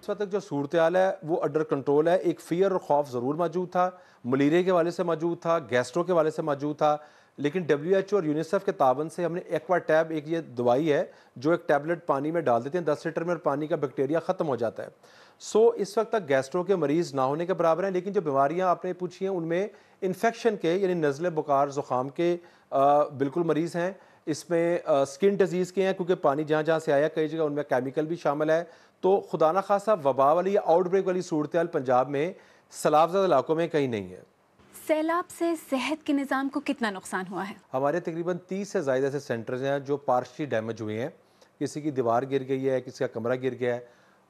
इस वक्त तक जो सूरत हाल है वो अंडर कंट्रोल है। एक फ़ियर और खौफ ज़रूर मौजूद था, मलेरिया के हवाले से मौजूद था, गैस्ट्रो के हवाले से मौजूद था, लेकिन WHO और यूनिसेफ के तावन से हमने एक्वाटैब, एक ये दवाई है जो एक टैबलेट पानी में डाल देते हैं 10 लीटर में और पानी का बैक्टीरिया ख़त्म हो जाता है। इस वक्त तक गैस्ट्रो के मरीज़ ना होने के बराबर हैं, लेकिन जो बीमारियाँ आपने पूछी हैं उनमें इन्फेक्शन के यानी नज़ले, बुखार, ज़ुकाम के बिल्कुल मरीज़ हैं। इसमें स्किन डिजीज़ के हैं, क्योंकि पानी जहाँ जहाँ से आया कई जगह उनमें केमिकल भी शामिल है। तो खुदा ना खासा वबा वाली या आउटब्रेक वाली सूरत हाल पंजाब में सैलाबज़दा इलाकों में कहीं नहीं है। सैलाब से सेहत के निज़ाम को कितना नुकसान हुआ है? हमारे तकरीबन 30 से ज़्यादा ऐसे सेंटर्स हैं जो पार्शली डैमेज हुए हैं। किसी की दीवार गिर गई है, किसी का कमरा गिर गया है।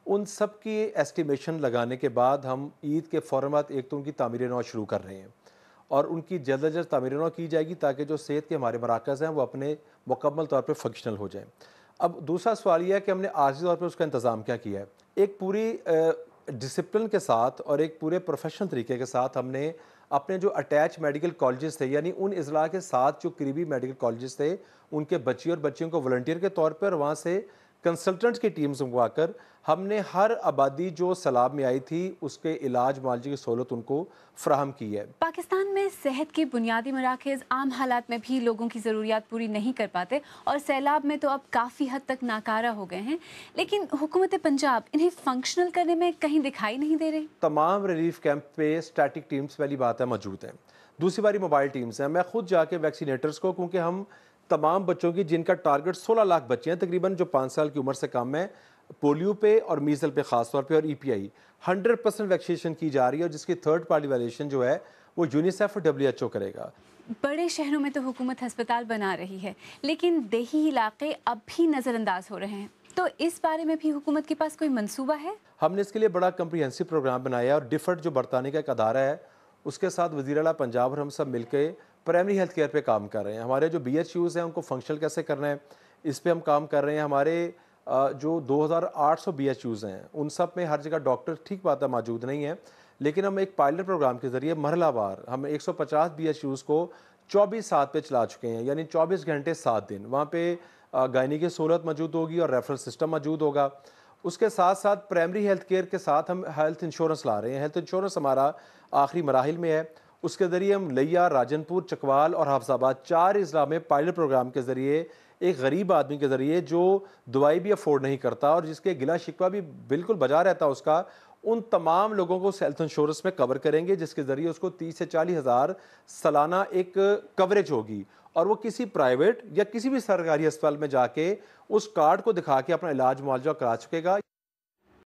उन सब की एस्टिमेशन लगाने के बाद हम ईद के फ़ौरन बाद एक तो उनकी तामीर नौ शुरू कर रहे हैं और उनकी जल्द अज जल्द तामीर नौ की जाएगी ताकि जो सेहत के हमारे मराकज़ हैं वो अपने मुकम्मल तौर पर फंक्शनल हो जाएँ। अब दूसरा सवाल यह है कि हमने आर्जी तौर पर उसका इंतज़ाम क्या किया है। एक पूरी डिसिप्लिन के साथ और एक पूरे प्रोफेशनल तरीके के साथ हमने अपने जो अटैच मेडिकल कॉलेजेस थे, यानी उन अज़ला के साथ जो करीबी मेडिकल कॉलेजेस थे, उनके बच्चे और बच्चियों को वॉलंटियर के तौर पर वहाँ से कंसल्टेंट्स की टीम्स मंगवाकर हमने हर आबादी जो सैलाब में आई थी उसके इलाज मुआवजे की सहूलत उनको फ्राहम की है। पाकिस्तान में सेहत के बुनियादी मराकज़ आम हालात में भी लोगों की ज़रूरियात पूरी नहीं कर पाते और सैलाब में तो अब काफ़ी हद तक नाकारा हो गए हैं, लेकिन हुकूमत पंजाब इन्हें फंक्शनल करने में कहीं दिखाई नहीं दे रही। तमाम रिलीफ कैंप पे स्टैटिक टीम्स वाली बात है मौजूद हैं। दूसरी बारी मोबाइल टीम्स हैं। मैं खुद जाके वैक्सीनेटर्स को, क्योंकि हम तमाम बच्चों की जिनका टारगेट 16 लाख बच्चे हैं तकरीबन जो 5 साल की उम्र से कम है, पोलियो पे और मीजल पे ख़ास तौर पे और EPI 100% वैक्सीनेशन की जा रही है और जिसकी थर्ड पार्टी वैलिडेशन जो है वो यूनिसेफ और WHO करेगा। बड़े शहरों में तो हुकूमत अस्पताल बना रही है, लेकिन देही इलाके अब भी नज़रअंदाज हो रहे हैं। तो इस बारे में भी हुकूमत के पास कोई मंसूबा है? हमने इसके लिए बड़ा कम्प्रीहेंसिव प्रोग्राम बनाया और डिफर्ट जो बरतानिया का एक अदारा है उसके साथ वज़ीर आला पंजाब और हम सब मिलकर प्राइमरी हेल्थ केयर पे काम कर रहे हैं। हमारे जो BHUs हैं उनको फंक्शनल कैसे करना है इस पे हम काम कर रहे हैं। हमारे जो 2800 BHUs हैं उन सब में हर जगह डॉक्टर, ठीक बात है, मौजूद नहीं है, लेकिन हम एक पायलट प्रोग्राम के ज़रिए मरहलावार हम 150 BHUs को 24/7 पे चला चुके हैं, यानी 24 घंटे 7 दिन वहाँ पे गायनी की सहूलत मौजूद होगी और रेफरल सिस्टम मौजूद होगा। उसके साथ साथ प्राइमरी हेल्थ केयर के साथ हम हेल्थ इंश्योरेंस ला रहे हैं। हेल्थ इंश्योरेंस हमारा आखिरी मराहिल में है। उसके ज़रिए हम लिया, राजनपुर, चकवाल और हाफजाबाद 4 अज़ला में पायलट प्रोग्राम के ज़रिए एक गरीब आदमी के ज़रिए जो दवाई भी अफोर्ड नहीं करता और जिसके गिला शिकवा भी बिल्कुल बजा रहता है उसका, उन तमाम लोगों को हेल्थ इंश्योरेंस में कवर करेंगे, जिसके ज़रिए उसको 30 से 40 हज़ार सालाना एक कवरेज होगी और वो किसी प्राइवेट या किसी भी सरकारी अस्पताल में जाके उस कार्ड को दिखा के अपना इलाज मुआवजा करा चुकेगा।